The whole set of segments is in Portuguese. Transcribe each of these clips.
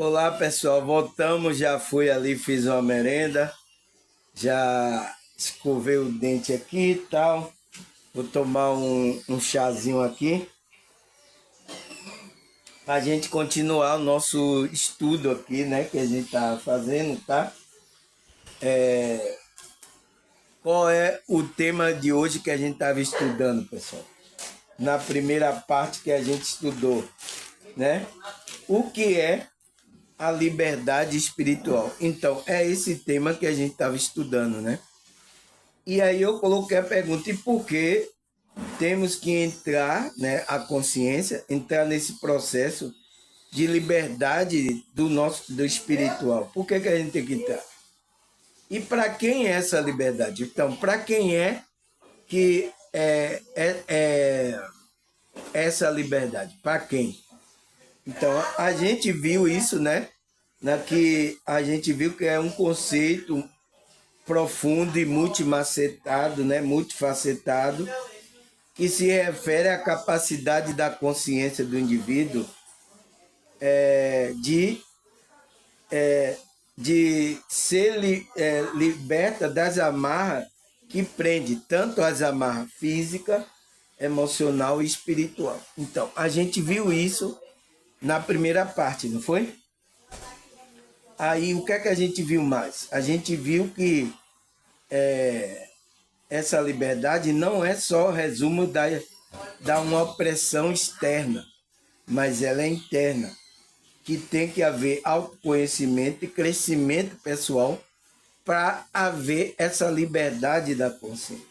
Olá pessoal, voltamos, já fui ali, fiz uma merenda, já escovei o dente aqui e tal. Vou tomar um chazinho aqui para a gente continuar o nosso estudo aqui, né? Que a gente tá fazendo, tá? Qual é o tema de hoje que a gente estava estudando, pessoal? Na primeira parte que a gente estudou, né? O que é a liberdade espiritual? Então, é esse tema que a gente estava estudando, né? E aí eu coloquei a pergunta, e por que temos que entrar, né, a consciência, entrar nesse processo de liberdade do espiritual? Por que a gente tem que entrar? E para quem é essa liberdade? Então, para quem é que é essa liberdade? Para quem? Então, a gente viu isso, né? Que a gente viu que é um conceito profundo e multifacetado, né? Multifacetado, que se refere à capacidade da consciência do indivíduo de, de ser liberta das amarras que prende tanto as amarras física, emocional e espiritual. Então, a gente viu isso na primeira parte, não foi? Aí, o que é que a gente viu mais? A gente viu que essa liberdade não é só resumo da uma opressão externa, mas ela é interna, que tem que haver autoconhecimento e crescimento pessoal para haver essa liberdade da consciência.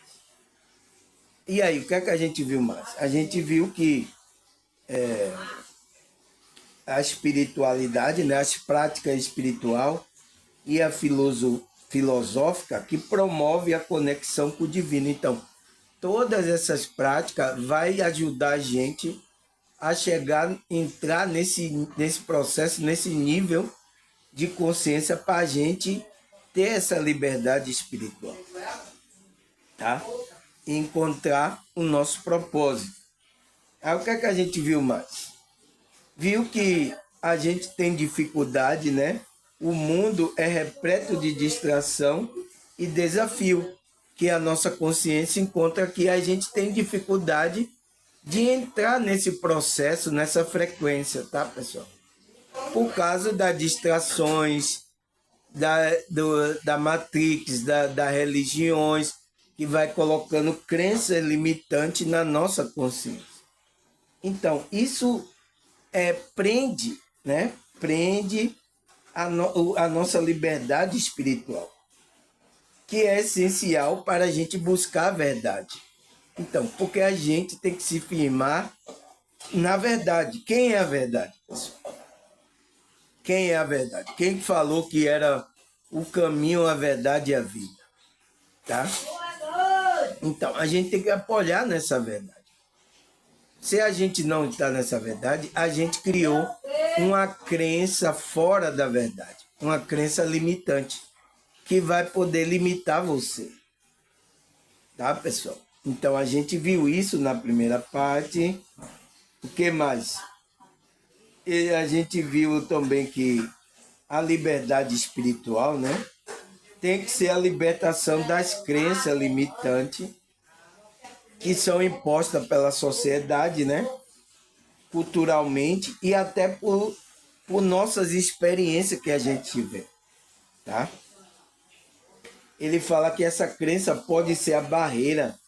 E aí, o que é que a gente viu mais? A gente viu que a espiritualidade, né, as práticas espiritual e a filosófica que promove a conexão com o divino. Então, todas essas práticas vai ajudar a gente a chegar, entrar nesse processo, nesse nível de consciência para a gente ter essa liberdade espiritual, tá? E encontrar o nosso propósito. Aí o que é que a gente viu mais? Viu que a gente tem dificuldade, né? O mundo é repleto de distração e desafio, que a nossa consciência encontra que a gente tem dificuldade de entrar nesse processo, nessa frequência, tá, pessoal? Por causa das distrações, da matrix, das religiões, que vai colocando crença limitante na nossa consciência. Então, isso prende, né? Prende a nossa liberdade espiritual, que é essencial para a gente buscar a verdade. Então, porque a gente tem que se firmar na verdade. Quem é a verdade, pessoal? Quem é a verdade? Quem falou que era o caminho, a verdade e a vida, tá? Então, a gente tem que apoiar nessa verdade. Se a gente não está nessa verdade, a gente criou uma crença fora da verdade, uma crença limitante, que vai poder limitar você, tá, pessoal? Então, a gente viu isso na primeira parte. O que mais? E a gente viu também que a liberdade espiritual, né, tem que ser a libertação das crenças limitantes que são impostas pela sociedade, né, culturalmente e até por nossas experiências que a gente tiver, tá? Ele fala que essa crença pode ser a barreira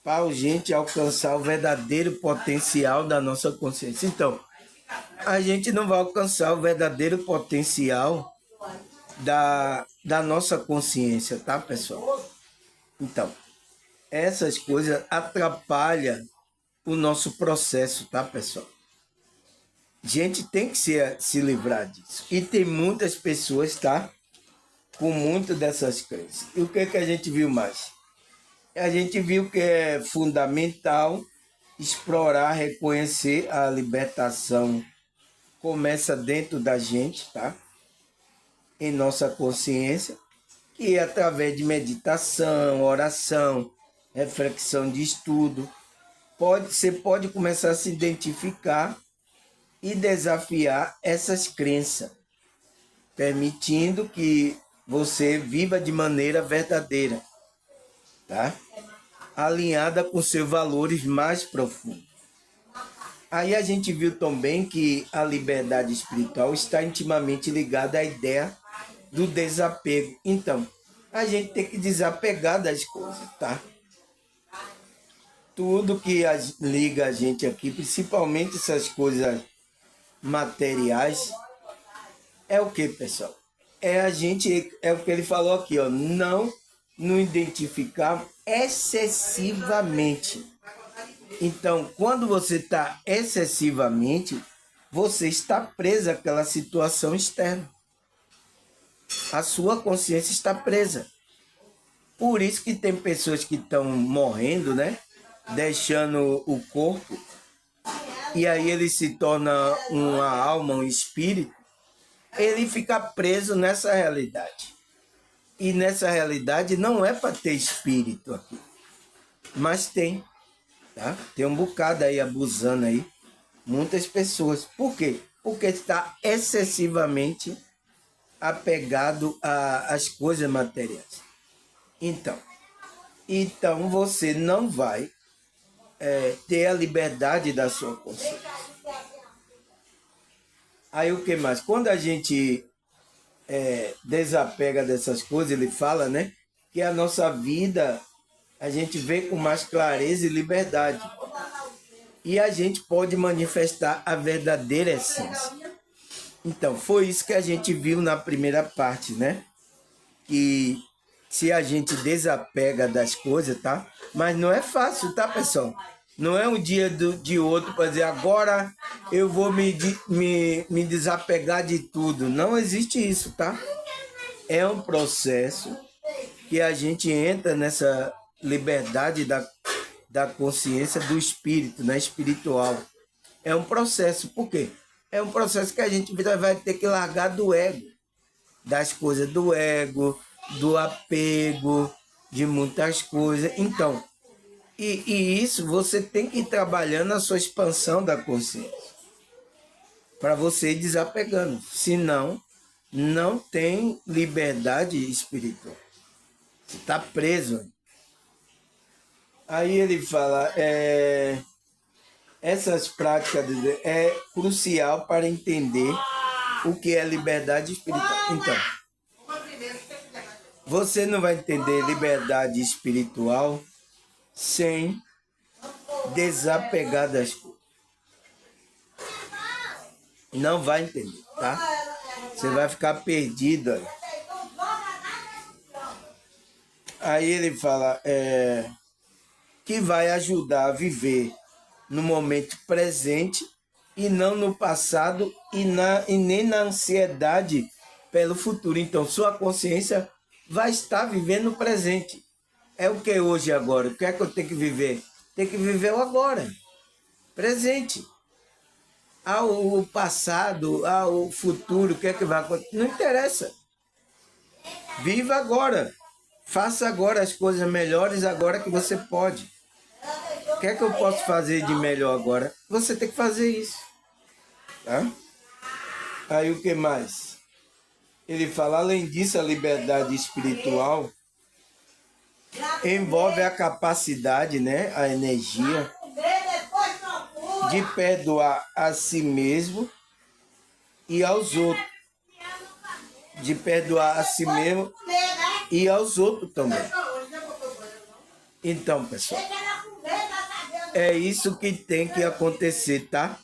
para a gente alcançar o verdadeiro potencial da nossa consciência. Então, a gente não vai alcançar o verdadeiro potencial da nossa consciência, tá, pessoal? Então, essas coisas atrapalham o nosso processo, tá, pessoal? A gente tem que se livrar disso. E tem muitas pessoas, tá? Com muito dessas crenças. E o que a gente viu mais? A gente viu que é fundamental explorar, reconhecer a libertação. Começa dentro da gente, tá? Em nossa consciência. E através de meditação, oração, reflexão de estudo, você pode começar a se identificar e desafiar essas crenças, permitindo que você viva de maneira verdadeira, tá? Alinhada com seus valores mais profundos. Aí a gente viu também que a liberdade espiritual está intimamente ligada à ideia do desapego. Então, a gente tem que desapegar das coisas, tá? Tudo que liga a gente aqui, principalmente essas coisas materiais, é o que, pessoal? É o que ele falou aqui, ó, não nos identificar excessivamente. Então, quando você está excessivamente, você está preso àquela situação externa. A sua consciência está presa. Por isso que tem pessoas que estão morrendo, né? Deixando o corpo, e aí ele se torna uma alma, um espírito, ele fica preso nessa realidade. E nessa realidade não é para ter espírito aqui, mas tem, tá? Tem um bocado aí abusando aí, muitas pessoas. Por quê? Porque está excessivamente apegado às coisas materiais. Então você não vai ter a liberdade da sua consciência. Aí o que mais? Quando a gente desapega dessas coisas, ele fala, né? Que a nossa vida a gente vê com mais clareza e liberdade. E a gente pode manifestar a verdadeira essência. Então, foi isso que a gente viu na primeira parte, né? Que se a gente desapega das coisas, tá? Mas não é fácil, tá, pessoal? Não é um dia de outro para dizer, agora eu vou me desapegar de tudo. Não existe isso, tá? É um processo que a gente entra nessa liberdade da consciência do espírito, né? Espiritual. É um processo. Por quê? É um processo que a gente vai ter que largar do ego, das coisas do ego, do apego, de muitas coisas. Então, e isso você tem que ir trabalhando a sua expansão da consciência para você ir desapegando. Senão, não tem liberdade espiritual. Você está preso. Aí ele fala, essas práticas é crucial para entender o que é liberdade espiritual. Então, você não vai entender liberdade espiritual sem desapegar das coisas. Não vai entender, tá? Você vai ficar perdido aí. Aí ele fala que vai ajudar a viver no momento presente e não no passado e nem na ansiedade pelo futuro. Então, sua consciência vai estar vivendo o presente. É o que é hoje e agora? O que é que eu tenho que viver? Tem que viver o agora, presente. O passado, o futuro, o que é que vai acontecer? Não interessa. Viva agora. Faça agora as coisas melhores agora que você pode. O que é que eu posso fazer de melhor agora? Você tem que fazer isso. Tá? Aí o que mais? Ele fala, além disso, a liberdade espiritual envolve a capacidade, né, a energia de perdoar a si mesmo e aos outros. De perdoar a si mesmo e aos outros também. Então, pessoal, é isso que tem que acontecer, tá?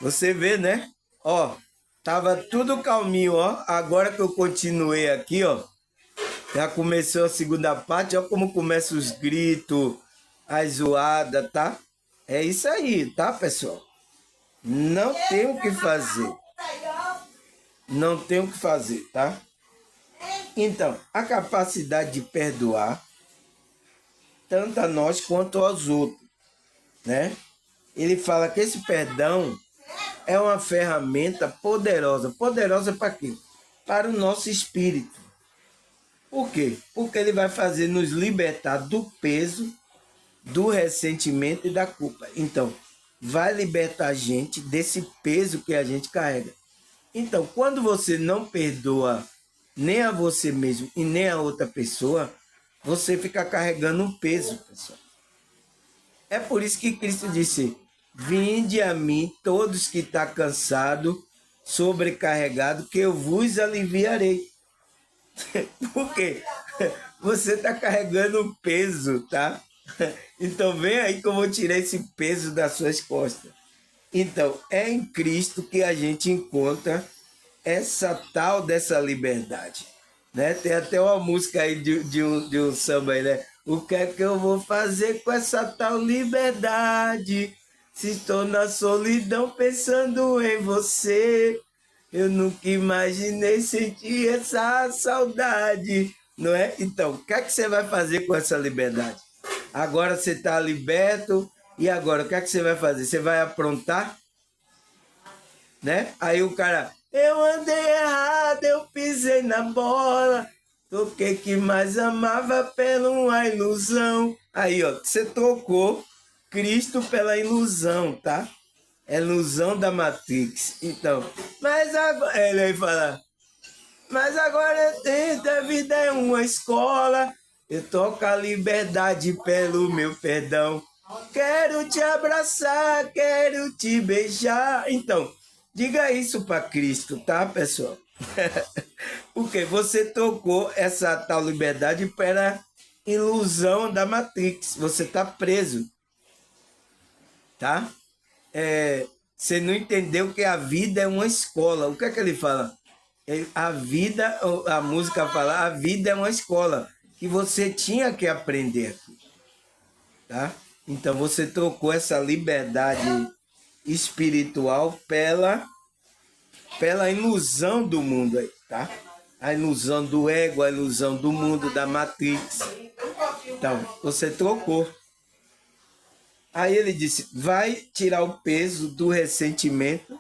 Você vê, né? Ó, tava tudo calminho, ó. Agora que eu continuei aqui, ó, já começou a segunda parte, ó como começa os gritos, a zoada, tá? É isso aí, tá, pessoal? Não tem o que fazer. Não tem o que fazer, tá? Então, a capacidade de perdoar, tanto a nós quanto aos outros, né? Ele fala que esse perdão é uma ferramenta poderosa. Poderosa para quê? Para o nosso espírito. Por quê? Porque ele vai fazer nos libertar do peso, do ressentimento e da culpa. Então, vai libertar a gente desse peso que a gente carrega. Então, quando você não perdoa nem a você mesmo e nem a outra pessoa, você fica carregando um peso, pessoal. É por isso que Cristo disse: vinde a mim todos que estão cansados, sobrecarregados, que eu vos aliviarei. Por quê? Você está carregando um peso, tá? Então vem aí que eu vou tirar esse peso das suas costas. Então, é em Cristo que a gente encontra essa tal dessa liberdade. Né? Tem até uma música aí de um samba aí, né? O que é que eu vou fazer com essa tal liberdade? Se estou na solidão pensando em você, eu nunca imaginei sentir essa saudade, não é? Então, o que é que você vai fazer com essa liberdade? Agora você está liberto, e agora o que é que você vai fazer? Você vai aprontar? Né? Aí o cara, eu andei errado, eu pisei na bola, toquei que mais amava pela uma ilusão. Aí, ó, você trocou Cristo pela ilusão, tá? É ilusão da Matrix. Então, mas agora, ele aí fala, mas agora eu tento, a vida é uma escola, eu toco a liberdade pelo meu perdão. Quero te abraçar, quero te beijar. Então, diga isso para Cristo, tá, pessoal? Porque você trocou essa tal liberdade pela ilusão da Matrix. Você está preso, tá? Você não entendeu que a vida é uma escola. O que é que ele fala? A vida, a música fala, a vida é uma escola que você tinha que aprender, tá? Então você trocou essa liberdade espiritual pela ilusão do mundo aí, tá? A ilusão do ego, a ilusão do mundo, da Matrix. Então, você trocou. Aí ele disse, vai tirar o peso do ressentimento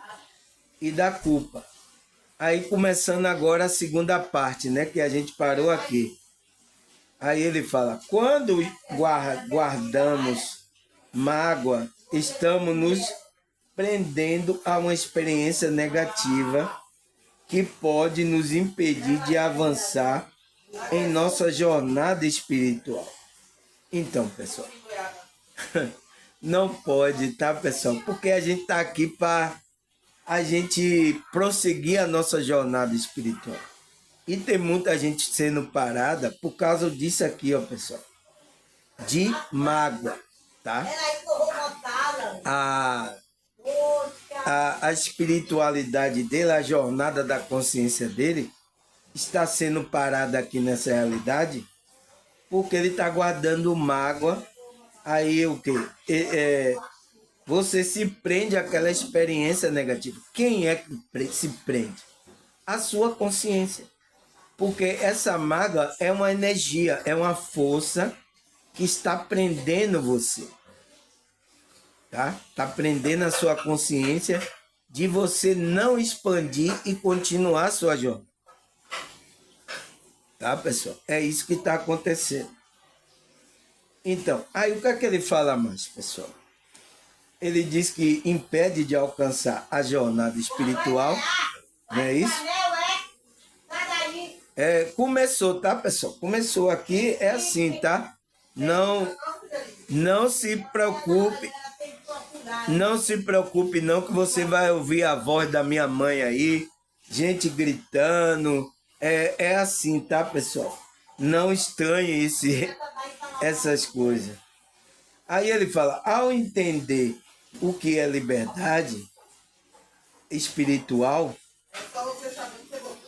e da culpa. Aí começando agora a segunda parte, né? Que a gente parou aqui. Aí ele fala, quando guardamos mágoa, estamos nos prendendo a uma experiência negativa que pode nos impedir de avançar em nossa jornada espiritual. Então, pessoal, não pode, tá, pessoal? Porque a gente está aqui para a gente prosseguir a nossa jornada espiritual. E tem muita gente sendo parada por causa disso aqui, ó, pessoal. De mágoa, tá? A espiritualidade dele, a jornada da consciência dele, está sendo parada aqui nessa realidade porque ele está guardando mágoa. Aí o quê? Você se prende àquela experiência negativa. Quem é que se prende? A sua consciência. Porque essa mágoa é uma energia, é uma força que está prendendo você. Tá? Está prendendo a sua consciência de você não expandir e continuar a sua jornada. Tá, pessoal? É isso que está acontecendo. Então, aí o que é que ele fala mais, pessoal? Ele diz que impede de alcançar a jornada espiritual, não é isso? Começou, tá, pessoal? Começou aqui, é assim, tá? Não se preocupe. Não se preocupe não que você vai ouvir a voz da minha mãe aí, gente gritando. É assim, tá, pessoal? Não estranhe essas coisas. Aí ele fala, ao entender o que é liberdade espiritual,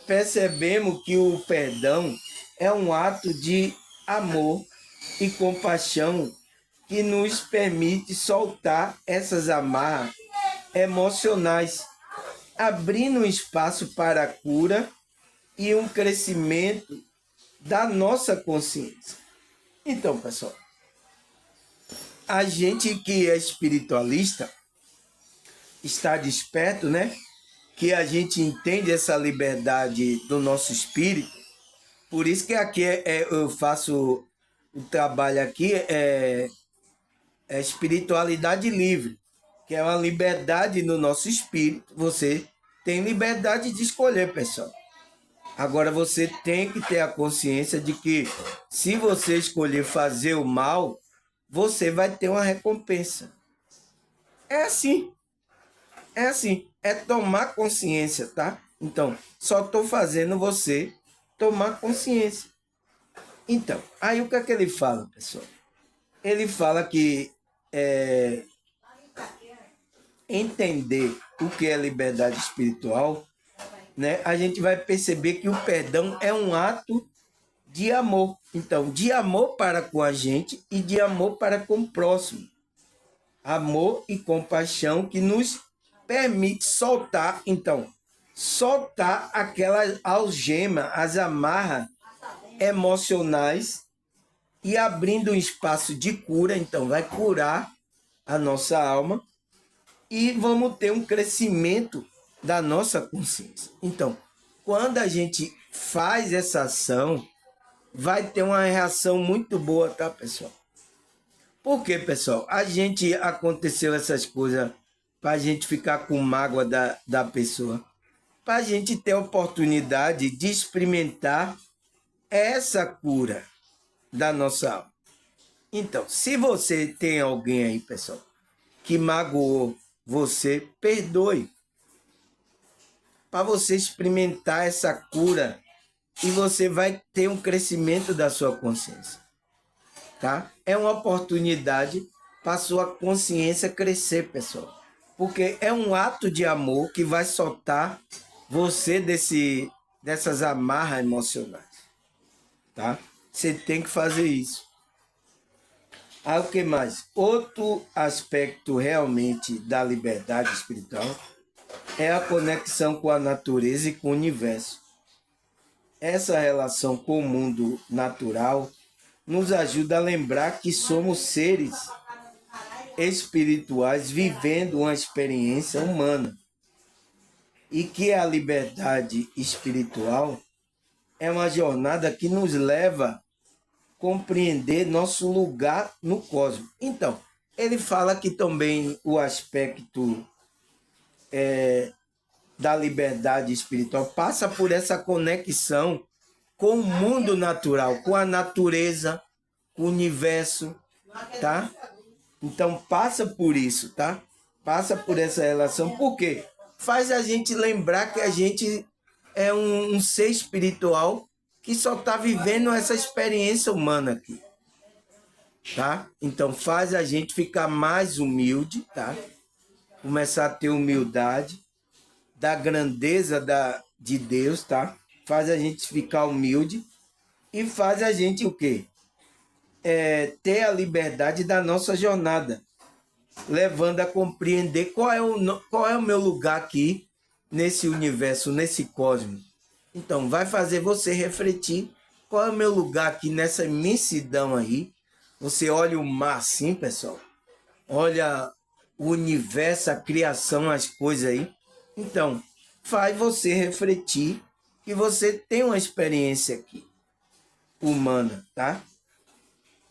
percebemos que o perdão é um ato de amor e compaixão que nos permite soltar essas amarras emocionais, abrindo um espaço para a cura e um crescimento da nossa consciência. Então, pessoal, a gente que é espiritualista está desperto, né? Que a gente entende essa liberdade do nosso espírito. Por isso que aqui eu faço o trabalho aqui, é espiritualidade livre, que é uma liberdade no nosso espírito. Você tem liberdade de escolher, pessoal. Agora você tem que ter a consciência de que se você escolher fazer o mal, você vai ter uma recompensa. É assim. É assim. É tomar consciência, tá? Então, só estou fazendo você tomar consciência. Então, aí o que é que ele fala, pessoal? Ele fala que entender o que é liberdade espiritual, né? A gente vai perceber que o perdão é um ato de amor. Então, de amor para com a gente e de amor para com o próximo. Amor e compaixão que nos permite soltar, então, soltar aquela algema, as amarras emocionais e abrindo um espaço de cura, então vai curar a nossa alma e vamos ter um crescimento da nossa consciência. Então, quando a gente faz essa ação, vai ter uma reação muito boa, tá, pessoal? Por quê, pessoal? A gente aconteceu essas coisas para a gente ficar com mágoa da pessoa, para a gente ter a oportunidade de experimentar essa cura da nossa alma. Então, se você tem alguém aí, pessoal, que magoou você, perdoe. Para você experimentar essa cura e você vai ter um crescimento da sua consciência. Tá? É uma oportunidade para sua consciência crescer, pessoal. Porque é um ato de amor que vai soltar você dessas amarras emocionais. Tá? Você tem que fazer isso. Aí o que mais? Outro aspecto realmente da liberdade espiritual é a conexão com a natureza e com o universo. Essa relação com o mundo natural nos ajuda a lembrar que somos seres espirituais vivendo uma experiência humana e que a liberdade espiritual é uma jornada que nos leva a compreender nosso lugar no cosmos. Então, ele fala que também o aspecto da liberdade espiritual passa por essa conexão com o mundo natural, com a natureza, com o universo, tá? Então passa por isso, tá? Passa por essa relação, porque faz a gente lembrar que a gente é um ser espiritual que só está vivendo essa experiência humana aqui, tá? Então faz a gente ficar mais humilde, tá? Começar a ter humildade da grandeza de Deus, tá? Faz a gente ficar humilde e faz a gente o quê? Ter a liberdade da nossa jornada, levando a compreender qual é o meu lugar aqui nesse universo, nesse cosmos. Então, vai fazer você refletir qual é o meu lugar aqui nessa imensidão aí. Você olha o mar assim, pessoal. Olha o universo, a criação, as coisas aí. Então, faz você refletir que você tem uma experiência aqui, humana, tá?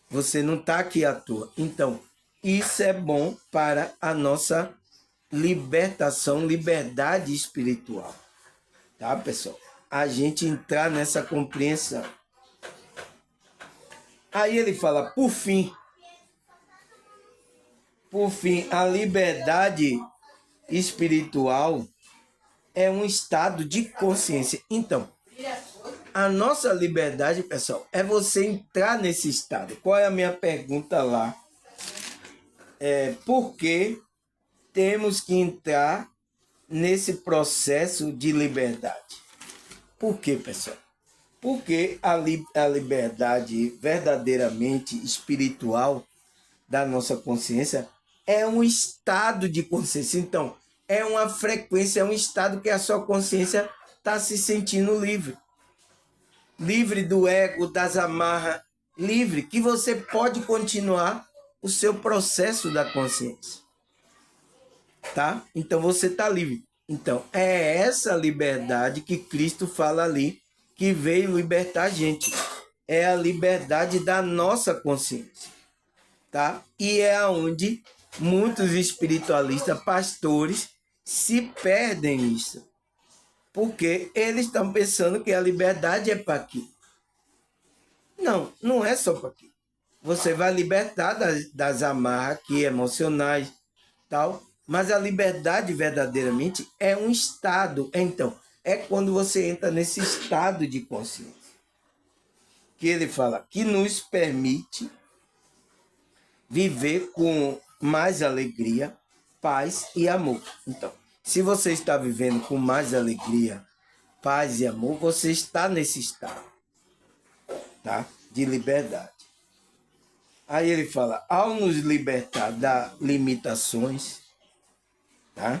Você não está aqui à toa. Então, isso é bom para a nossa libertação, liberdade espiritual. Tá, pessoal? A gente entrar nessa compreensão. Aí ele fala, por fim, a liberdade espiritual é um estado de consciência. Então, a nossa liberdade, pessoal, é você entrar nesse estado. Qual é a minha pergunta lá? Por que temos que entrar nesse processo de liberdade? Por quê, pessoal? Porque a liberdade verdadeiramente espiritual da nossa consciência é um estado de consciência. Então, é uma frequência, é um estado que a sua consciência está se sentindo livre. Livre do ego, das amarras, livre, que você pode continuar o seu processo da consciência. Tá? Então você está livre. Então, é essa liberdade que Cristo fala ali, que veio libertar a gente. É a liberdade da nossa consciência. Tá? E é onde muitos espiritualistas, pastores, se perdem nisso. Porque eles estão pensando que a liberdade é para aqui. Não, não é só para aqui. Você vai libertar das amarras aqui, emocionais, tal, mas a liberdade verdadeiramente é um estado. Então, é quando você entra nesse estado de consciência. Que ele fala que nos permite viver com mais alegria, paz e amor. Então, se você está vivendo com mais alegria, paz e amor, você está nesse estado, tá? De liberdade. Aí ele fala, ao nos libertar das limitações, tá?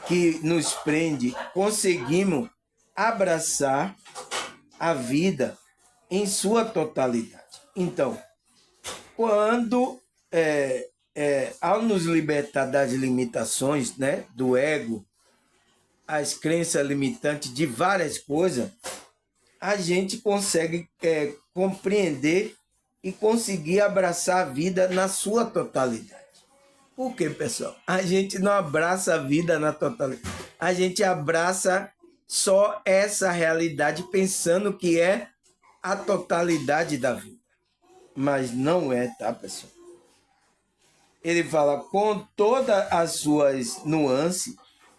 Que nos prende, conseguimos abraçar a vida em sua totalidade. Então, quando, ao nos libertar das limitações, né, do ego, as crenças limitantes de várias coisas, a gente consegue compreender e conseguir abraçar a vida na sua totalidade. Por quê, pessoal? A gente não abraça a vida na totalidade. A gente abraça só essa realidade pensando que é a totalidade da vida. Mas não é, tá, pessoal? Ele fala com todas as suas nuances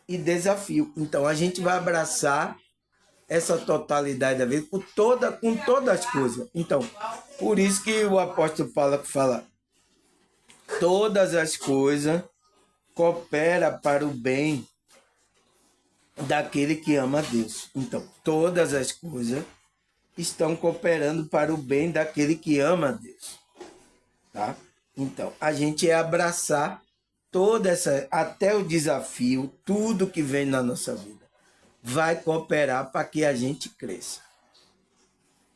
e desafios. Então, a gente vai abraçar essa totalidade da vida com todas as coisas. Então, por isso que o apóstolo Paulo fala, todas as coisas cooperam para o bem daquele que ama a Deus. Então, todas as coisas estão cooperando para o bem daquele que ama a Deus. Tá? Então, a gente é abraçar toda essa, até o desafio, tudo que vem na nossa vida, vai cooperar para que a gente cresça.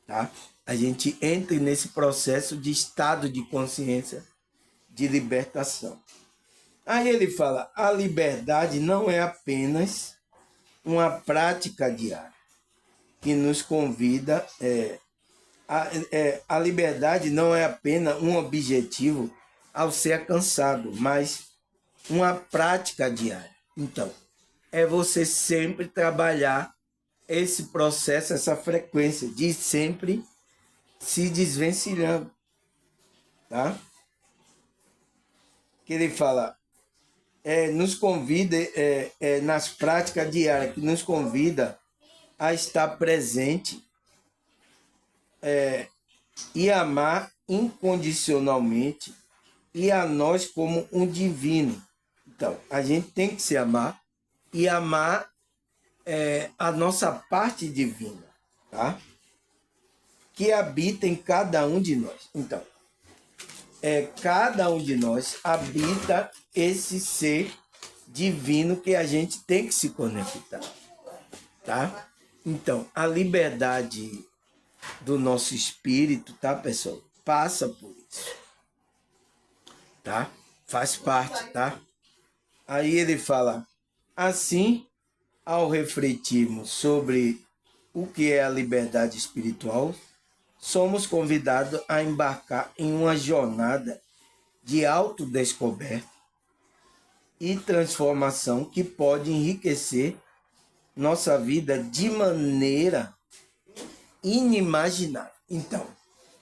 Tá? A gente entre nesse processo de estado de consciência, de libertação. Aí ele fala, a liberdade não é apenas uma prática diária, que nos convida, a liberdade não é apenas um objetivo ao ser alcançado, mas uma prática diária. Então, é você sempre trabalhar esse processo, essa frequência de sempre se desvencilhando, tá? Que ele fala, nos convida, nas práticas diárias, que nos convida a estar presente e amar incondicionalmente e a nós como um divino. Então, a gente tem que se amar e amar a nossa parte divina, tá? Que habita em cada um de nós. Então, cada um de nós habita esse ser divino que a gente tem que se conectar, tá? Então, a liberdade do nosso espírito, tá, pessoal? Passa por isso, tá? Faz parte, tá? Aí ele fala, assim, ao refletirmos sobre o que é a liberdade espiritual, somos convidados a embarcar em uma jornada de autodescoberta e transformação que pode enriquecer nossa vida de maneira inimaginável. Então,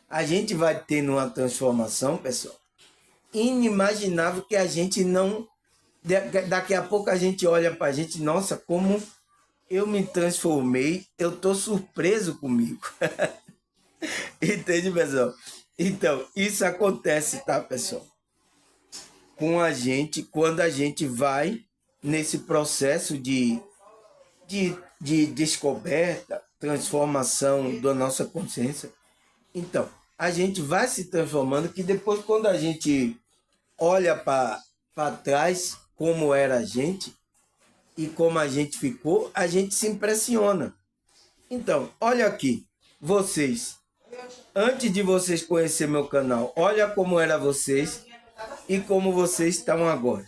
a gente vai ter uma transformação, pessoal, inimaginável que a gente não... Daqui a pouco a gente olha para a gente, nossa, como eu me transformei, eu estou surpreso comigo. Entende, pessoal? Então, isso acontece, tá, pessoal? Com a gente, quando a gente vai nesse processo de descoberta, transformação da nossa consciência. Então, a gente vai se transformando, que depois, quando a gente olha para trás, como era a gente e como a gente ficou, a gente se impressiona. Então, olha aqui, vocês, antes de vocês conhecer meu canal, olha como era vocês e como vocês estão agora.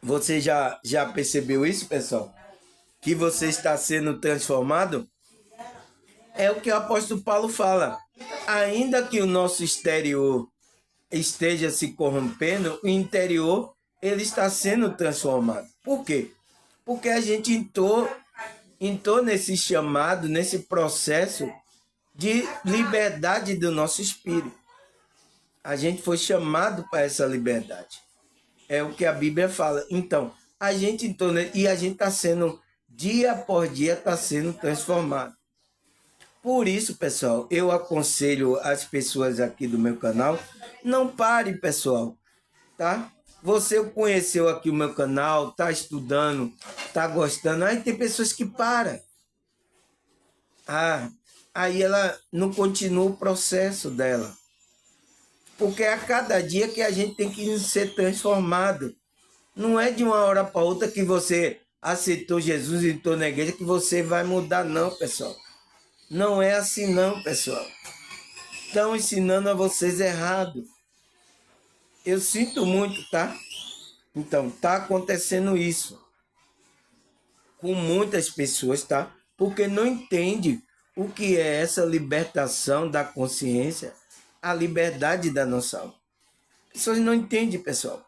Você já percebeu isso, pessoal? Que você está sendo transformado? É o que o apóstolo Paulo fala. Ainda que o nosso exterior esteja se corrompendo, o interior ele está sendo transformado. Por quê? Porque a gente entrou nesse chamado, nesse processo de liberdade do nosso espírito. A gente foi chamado para essa liberdade. É o que a Bíblia fala. Então, a gente entrou e a gente está sendo, dia por dia, está sendo transformado. Por isso, pessoal, eu aconselho as pessoas aqui do meu canal, não pare, pessoal, tá? Você conheceu aqui o meu canal, tá estudando, tá gostando, aí tem pessoas que param. Aí ela não continua o processo dela. Porque é a cada dia que a gente tem que ser transformado. Não é de uma hora para outra que você aceitou Jesus e entrou na igreja que você vai mudar, não, pessoal. Não é assim não, pessoal. Estão ensinando a vocês errado. Eu sinto muito, tá? Então, tá acontecendo isso com muitas pessoas, tá? Porque não entende o que é essa libertação da consciência, a liberdade da nossa alma. As pessoas não entendem, pessoal.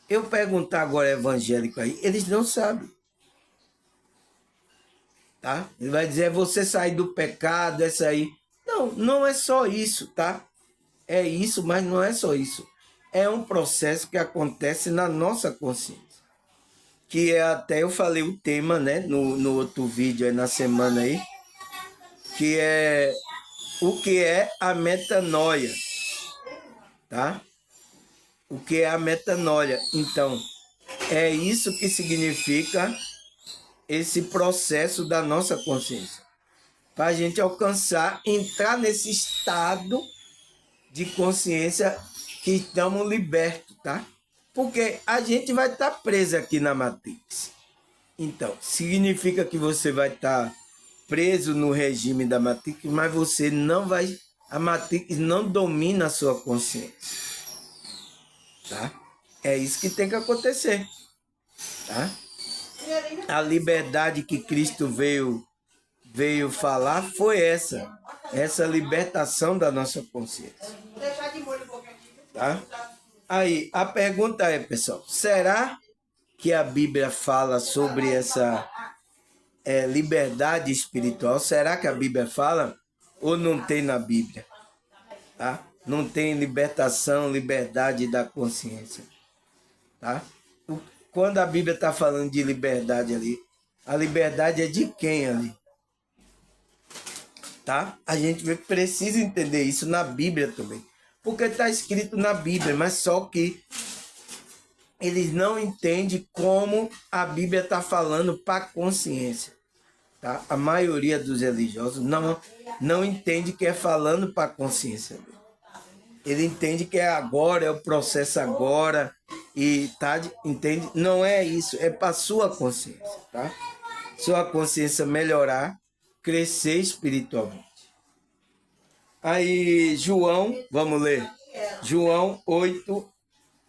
Eu perguntar agora evangélico aí, eles não sabem. Tá? Ele vai dizer, é você sair do pecado, é sair... Não, não é só isso, tá? É isso, mas não é só isso. É um processo que acontece na nossa consciência. Que é até eu falei o tema, né? No outro vídeo aí na semana aí. Que é o que é a metanoia. Tá? O que é a metanoia. Então, é isso que significa esse processo da nossa consciência. Para a gente alcançar, entrar nesse estado de consciência que estamos libertos, tá? Porque a gente vai estar preso aqui na Matrix. Então, significa que você vai estar preso no regime da Matrix, mas você não vai... A Matrix não domina a sua consciência. Tá? É isso que tem que acontecer. Tá? A liberdade que Cristo veio falar foi essa libertação da nossa consciência. Tá? Aí, a pergunta é, pessoal, será que a Bíblia fala sobre essa liberdade espiritual? Será que a Bíblia fala ou não tem na Bíblia? Tá? Não tem libertação, liberdade da consciência. Tá? Quando a Bíblia está falando de liberdade ali, a liberdade é de quem ali? Tá? A gente precisa entender isso na Bíblia também. Porque está escrito na Bíblia, mas só que eles não entendem como a Bíblia está falando para a consciência. Tá? A maioria dos religiosos não entende que é falando para a consciência. Ele entende que é agora, é o processo agora, e tá, entende? Não é isso, é para sua consciência, tá? Sua consciência melhorar, crescer espiritualmente. Aí, João, vamos ler. João 8,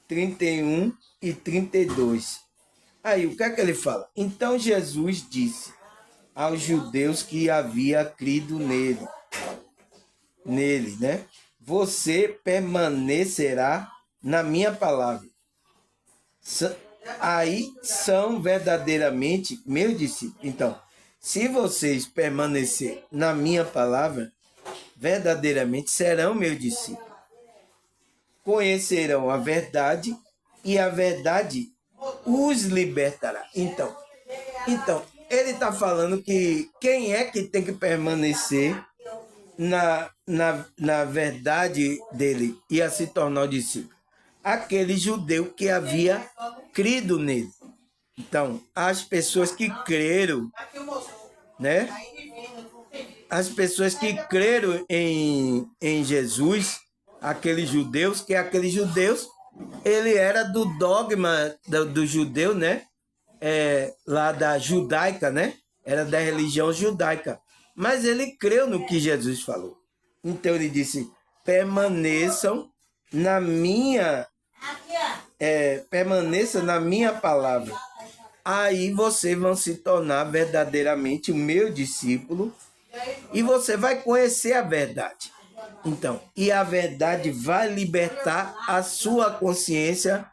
31 e 32. Aí, o que é que ele fala? Então Jesus disse aos judeus que havia crido nele, né? Você permanecerá na minha palavra. Aí são verdadeiramente meus discípulos. Então, se vocês permanecerem na minha palavra, verdadeiramente serão meus discípulos. Conhecerão a verdade e a verdade os libertará. Então ele está falando que quem é que tem que permanecer na verdade dele e a se tornar o discípulo? Aquele judeu que havia crido nele. Então, as pessoas que creram, né? As pessoas que creram em Jesus, aqueles judeus, ele era do dogma do judeu, né? Lá da judaica, né? Era da religião judaica. Mas ele creu no que Jesus falou. Então ele disse, permaneçam na minha palavra. Aí vocês vão se tornar verdadeiramente o meu discípulo e você vai conhecer a verdade. Então, e a verdade vai libertar a sua consciência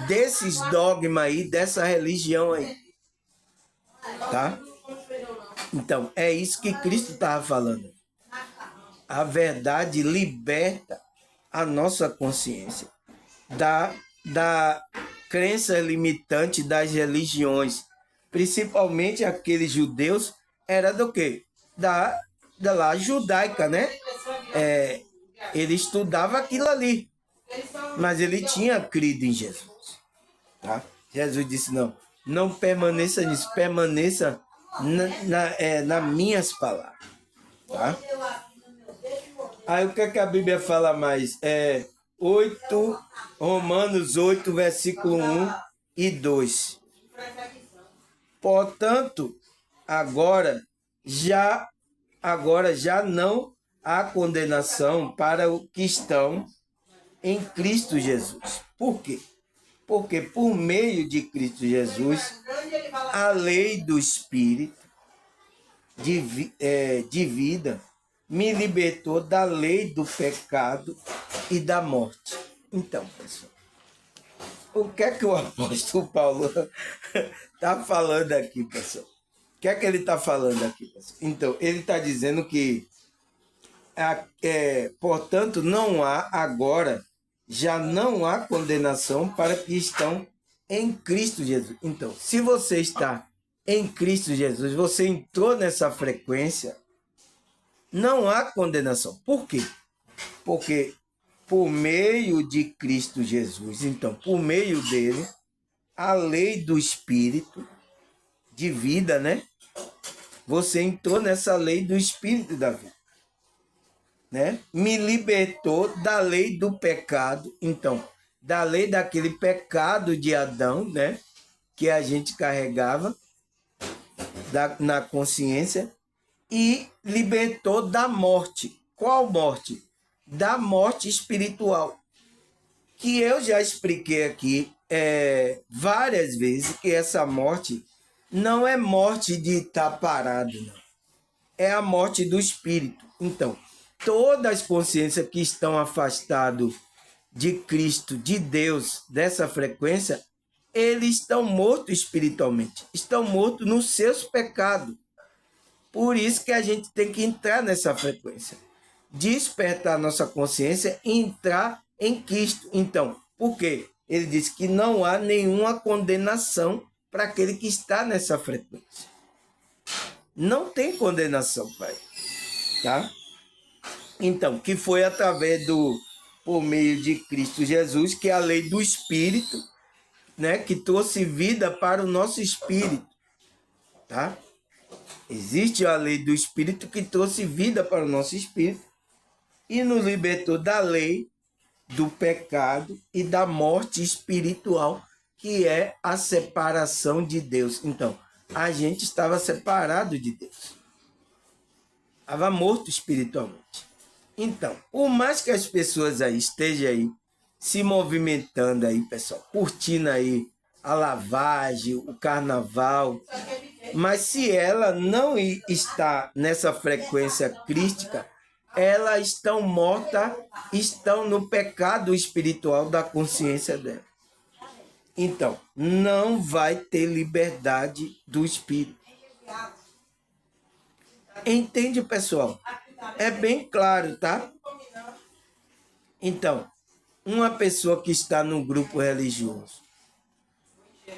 desses dogmas aí, dessa religião aí. Tá? Então, é isso que Cristo estava falando. A verdade liberta a nossa consciência da crença limitante das religiões, principalmente aqueles judeus, era do quê? Da lá judaica, né? Ele estudava aquilo ali, mas ele tinha crido em Jesus, tá? Jesus disse, não permaneça nisso, permaneça nas minhas palavras, tá? Aí o que é que a Bíblia fala mais? 8, Romanos 8, versículo 1 e 2. Portanto, agora já não há condenação para os que estão em Cristo Jesus. Por quê? Porque por meio de Cristo Jesus, a lei do Espírito de vida me libertou da lei do pecado e da morte. Então, pessoal, o que é que o apóstolo Paulo está falando aqui, pessoal? O que é que ele está falando aqui, pessoal? Então, ele está dizendo que, portanto, já não há condenação para que estão em Cristo Jesus. Então, se você está em Cristo Jesus, você entrou nessa frequência, não há condenação. Por quê? Porque por meio de Cristo Jesus, então, por meio dele, a lei do Espírito de vida, né? Você entrou nessa lei do Espírito da vida, né? Me libertou da lei do pecado, então, da lei daquele pecado de Adão, né? Que a gente carregava na consciência, e libertou da morte. Qual morte? Da morte espiritual. Que eu já expliquei aqui várias vezes que essa morte não é morte de estar parado, não. É a morte do espírito. Então, todas as consciências que estão afastadas de Cristo, de Deus, dessa frequência, eles estão mortos espiritualmente. Estão mortos nos seus pecados. Por isso que a gente tem que entrar nessa frequência. Despertar nossa consciência e entrar em Cristo. Então, por quê? Ele diz que não há nenhuma condenação para aquele que está nessa frequência. Não tem condenação, Pai. Tá? Então, que foi através por meio de Cristo Jesus, que é a lei do Espírito, né, que trouxe vida para o nosso espírito. Tá? Existe a lei do Espírito que trouxe vida para o nosso espírito e nos libertou da lei do pecado e da morte espiritual, que é a separação de Deus. Então, a gente estava separado de Deus. Estava morto espiritualmente. Então, por mais que as pessoas aí estejam aí se movimentando aí, pessoal, curtindo aí a lavagem, o carnaval, mas se ela não está nessa frequência crística, elas estão mortas, estão no pecado espiritual da consciência dela. Então, não vai ter liberdade do espírito. Entende, pessoal? É bem claro, tá? Então, uma pessoa que está num grupo religioso,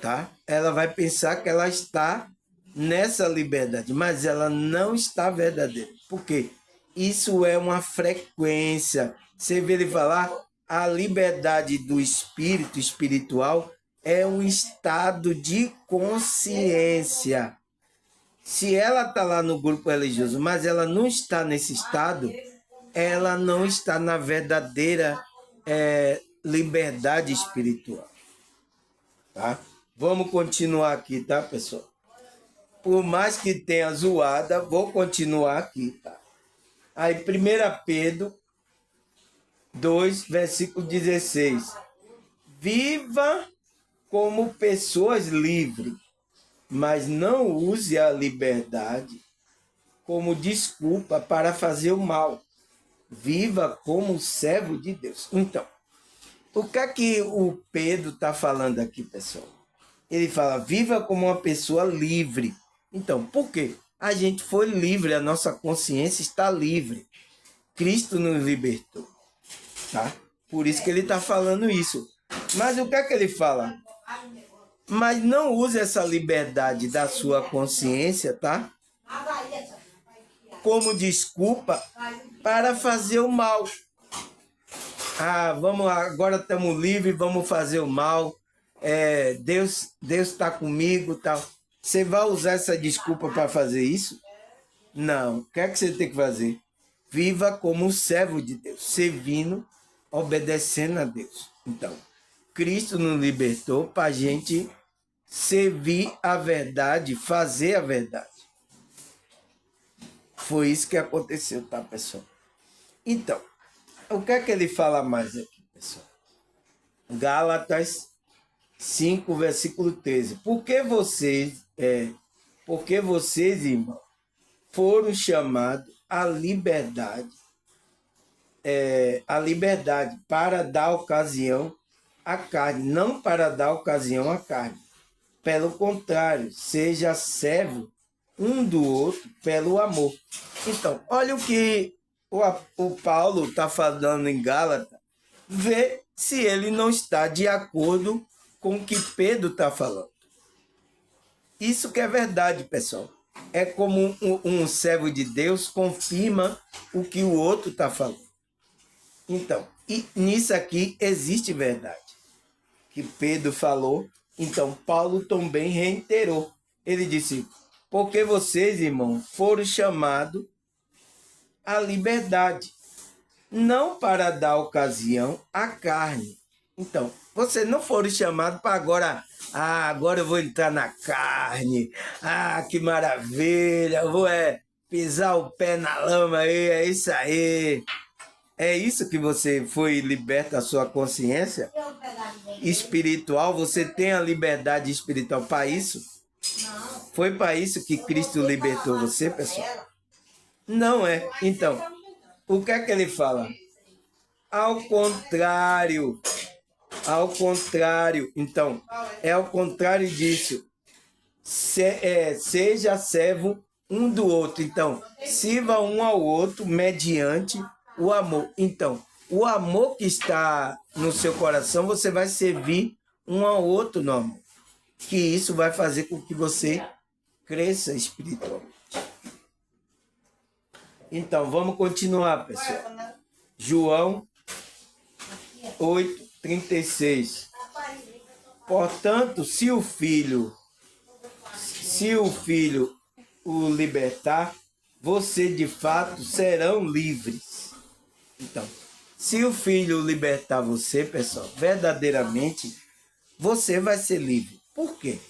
tá? Ela vai pensar que ela está nessa liberdade, mas ela não está verdadeira. Por quê? Isso é uma frequência. Você vê ele falar, a liberdade do espírito espiritual é um estado de consciência. Se ela está lá no grupo religioso, mas ela não está nesse estado, ela não está na verdadeira liberdade espiritual. Tá? Vamos continuar aqui, tá, pessoal? Por mais que tenha zoada, vou continuar aqui, tá? Aí, 1 Pedro 2, versículo 16. Viva como pessoas livres, mas não use a liberdade como desculpa para fazer o mal. Viva como servo de Deus. Então, O que é que o Pedro está falando aqui, pessoal? Ele fala, viva como uma pessoa livre. Então, por quê? A gente foi livre, a nossa consciência está livre. Cristo nos libertou, tá? Por isso que ele está falando isso. Mas o que é que ele fala? Mas não use essa liberdade da sua consciência, tá? Como desculpa para fazer o mal. Ah, vamos lá, agora estamos livres, vamos fazer o mal. Deus está comigo, tal. Você vai usar essa desculpa para fazer isso? Não. O que é que você tem que fazer? Viva como um servo de Deus, servindo, obedecendo a Deus. Então, Cristo nos libertou para a gente servir a verdade, fazer a verdade. Foi isso que aconteceu, tá, pessoal? Então, o que é que ele fala mais aqui, pessoal? Gálatas 5, versículo 13. Porque vocês, irmãos, foram chamados à liberdade, para dar ocasião à carne, não para dar ocasião à carne. Pelo contrário, seja servo um do outro pelo amor. Então, olha o que o Paulo está falando em Gálatas, vê se ele não está de acordo com o que Pedro está falando. Isso que é verdade, pessoal. É como um servo de Deus confirma o que o outro está falando. Então, e nisso aqui existe verdade. Que Pedro falou, então Paulo também reiterou. Ele disse, porque vocês, irmãos, foram chamados à liberdade, não para dar ocasião à carne. Então, vocês não foram chamados para agora eu vou entrar na carne, que maravilha, eu vou pisar o pé na lama aí, é isso aí. É isso que você foi liberto da sua consciência espiritual, você tem a liberdade espiritual para isso? Foi para isso que Cristo libertou você, pessoal? Não é. Então, o que é que ele fala? Ao contrário. Então, é ao contrário disso. Seja servo um do outro. Então, sirva um ao outro mediante o amor. Então, o amor que está no seu coração, você vai servir um ao outro no amor. Que isso vai fazer com que você cresça espiritualmente. Então, vamos continuar, pessoal. João 8:36. Portanto, se o filho o libertar, você de fato serão livres. Então, se o filho libertar você, pessoal, verdadeiramente, você vai ser livre. Por quê?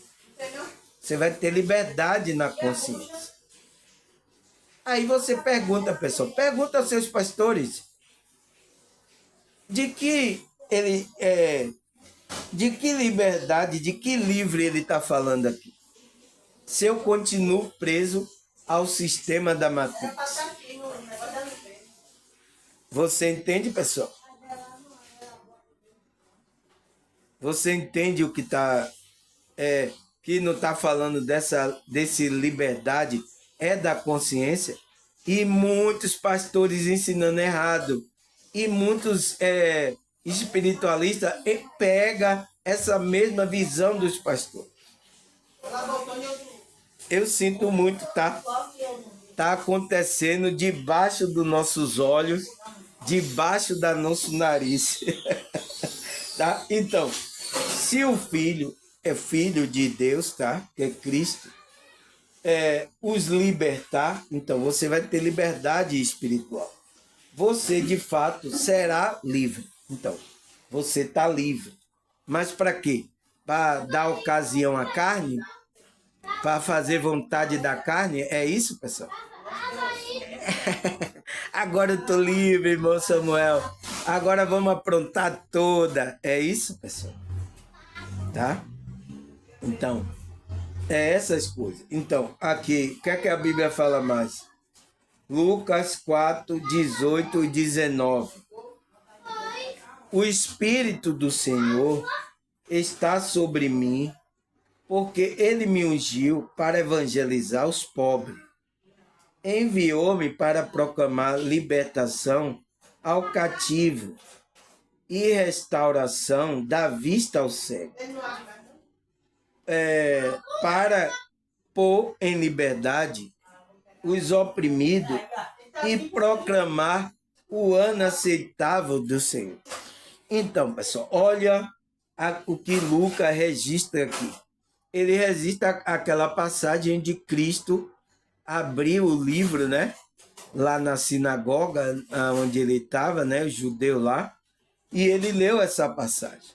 Você vai ter liberdade na consciência. Aí você pergunta, pessoal, pergunta aos seus pastores, de que liberdade, de que livre ele está falando aqui? Se eu continuo preso ao sistema da Matrix. Você entende, pessoal? Você entende o que está... que não está falando desse liberdade, é da consciência? E muitos pastores ensinando errado. E muitos espiritualistas pegam essa mesma visão dos pastores. Eu sinto muito, tá? Tá acontecendo debaixo dos nossos olhos, debaixo do nosso nariz. Tá? Então, se o filho é filho de Deus, tá? Que é Cristo, os libertar, então você vai ter liberdade espiritual. Você, de fato, será livre. Então, você está livre. Mas para quê? Para dar ocasião à carne? Para fazer vontade da carne? É isso, pessoal? Agora eu estou livre, irmão Samuel. Agora vamos aprontar toda. É isso, pessoal? Tá? Então, essas coisas. Então, aqui, o que é que a Bíblia fala mais? Lucas 4, 18 e 19. o Espírito do Senhor está sobre mim, porque ele me ungiu para evangelizar os pobres. Enviou-me para proclamar libertação ao cativo e restauração da vista ao cego, para pôr em liberdade os oprimidos e proclamar o ano aceitável do Senhor. Então, pessoal, olha o que Lucas registra aqui. Ele registra aquela passagem de Cristo abrir o livro, né? Lá na sinagoga, onde ele estava, né? O judeu lá. E ele leu essa passagem.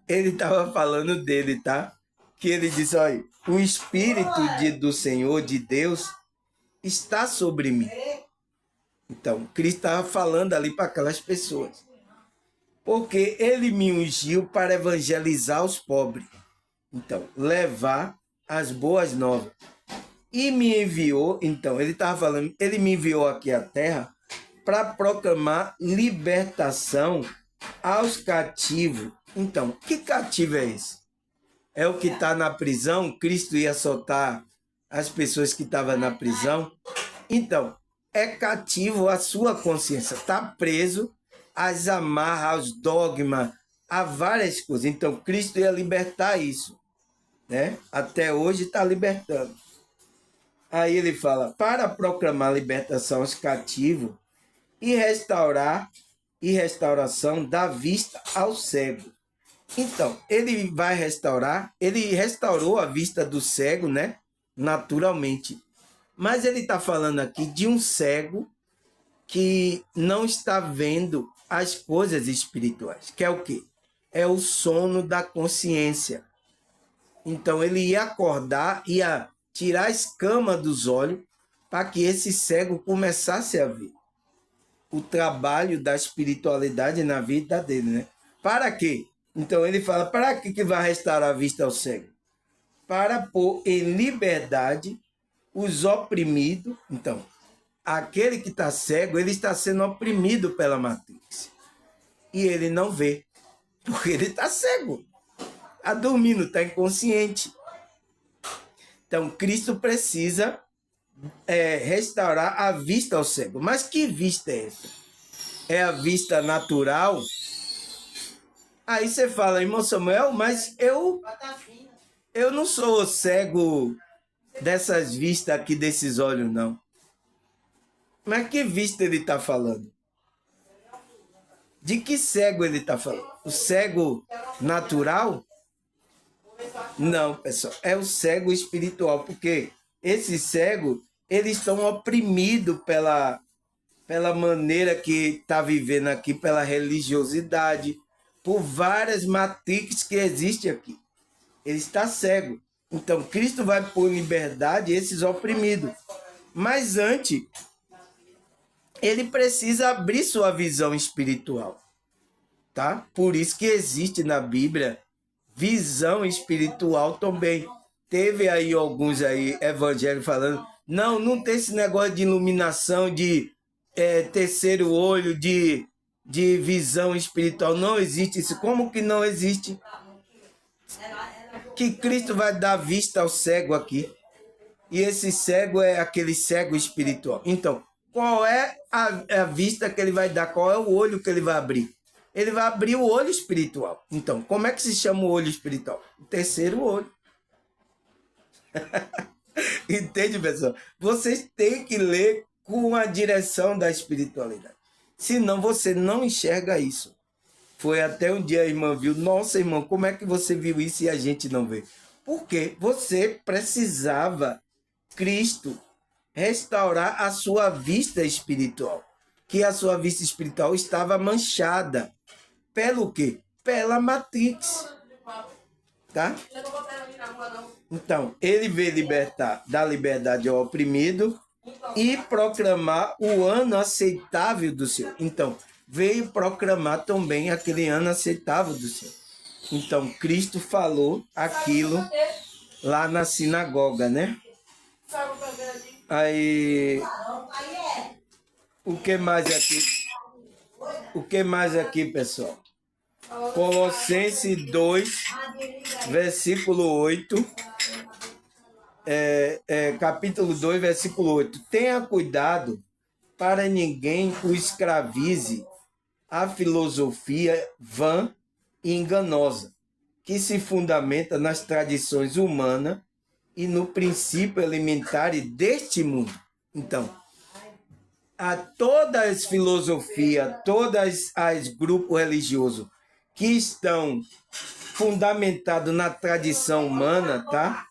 Ele estava falando dele, tá? Que ele disse, olha, o Espírito do Senhor, de Deus, está sobre mim. Então, Cristo estava falando ali para aquelas pessoas. Porque ele me ungiu para evangelizar os pobres. Então, levar as boas novas. E me enviou, então, ele estava falando, ele me enviou aqui à terra para proclamar libertação aos cativos. Então, que cativo é esse? É o que está na prisão? Cristo ia soltar as pessoas que estavam na prisão? Então, é cativo a sua consciência, está preso às amarras, aos dogmas, a várias coisas. Então, Cristo ia libertar isso, né? Até hoje está libertando. Aí ele fala, para proclamar libertação aos cativos e restauração da vista ao cego. Então, ele vai restaurar, ele restaurou a vista do cego, né? Naturalmente. Mas ele está falando aqui de um cego que não está vendo as coisas espirituais, que é o quê? É o sono da consciência. Então, ele ia acordar, ia tirar a escama dos olhos para que esse cego começasse a ver o trabalho da espiritualidade na vida dele, né? Para quê? Então, ele fala, para que vai restaurar a vista ao cego? Para pôr em liberdade os oprimidos. Então, aquele que está cego, ele está sendo oprimido pela Matrix. E ele não vê, porque ele está cego. Está dormindo, está inconsciente. Então, Cristo precisa restaurar a vista ao cego. Mas que vista é essa? É a vista natural? Aí você fala, irmão Samuel, mas eu não sou cego dessas vistas aqui, desses olhos, não. Mas que vista ele está falando? De que cego ele está falando? O cego natural? Não, pessoal, é o cego espiritual, porque esses cegos, eles estão oprimidos pela maneira que está vivendo aqui, pela religiosidade, por várias matrizes que existem aqui. Ele está cego. Então, Cristo vai pôr em liberdade esses oprimidos. Mas antes, ele precisa abrir sua visão espiritual, tá? Por isso que existe na Bíblia visão espiritual também. Teve aí alguns aí evangélicos falando, não tem esse negócio de iluminação, de terceiro olho, de visão espiritual. Não existe isso. Como que não existe? Que Cristo vai dar vista ao cego aqui. E esse cego é aquele cego espiritual. Então, qual é a vista que ele vai dar? Qual é o olho que ele vai abrir? Ele vai abrir o olho espiritual. Então, como é que se chama o olho espiritual? O terceiro olho. Entende, pessoal? Vocês têm que ler com a direção da espiritualidade. Senão você não enxerga isso. Foi até um dia a irmã viu, nossa, irmão, como é que você viu isso e a gente não vê? Porque você precisava, Cristo, restaurar a sua vista espiritual. Que a sua vista espiritual estava manchada. Pelo quê? Pela Matrix. Tá? Então, ele veio libertar, dar liberdade ao oprimido e proclamar o ano aceitável do Senhor. Então, veio proclamar também aquele ano aceitável do Senhor. Então, Cristo falou aquilo lá na sinagoga, né? Aí, o que mais aqui? O que mais aqui, pessoal? Colossenses 2, versículo 8. Capítulo 2, versículo 8. Tenha cuidado para ninguém o escravize a filosofia vã e enganosa, que se fundamenta nas tradições humanas e no princípio elementar deste mundo. Então, a todas as filosofias, todas as grupos religiosos que estão fundamentados na tradição humana, tá?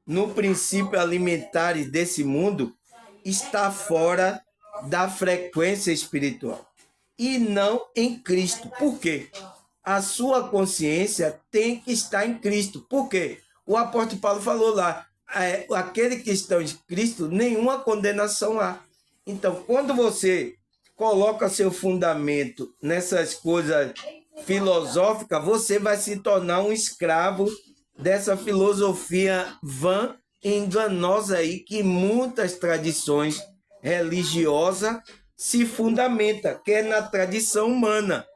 No princípio alimentar desse mundo, está fora da frequência espiritual e não em Cristo. Por quê? A sua consciência tem que estar em Cristo. Por quê? O apóstolo Paulo falou lá, aquele que está em Cristo, nenhuma condenação há. Então, quando você coloca seu fundamento nessas coisas filosóficas, você vai se tornar um escravo dessa filosofia vã e enganosa aí que muitas tradições religiosas se fundamenta, que é na tradição humana.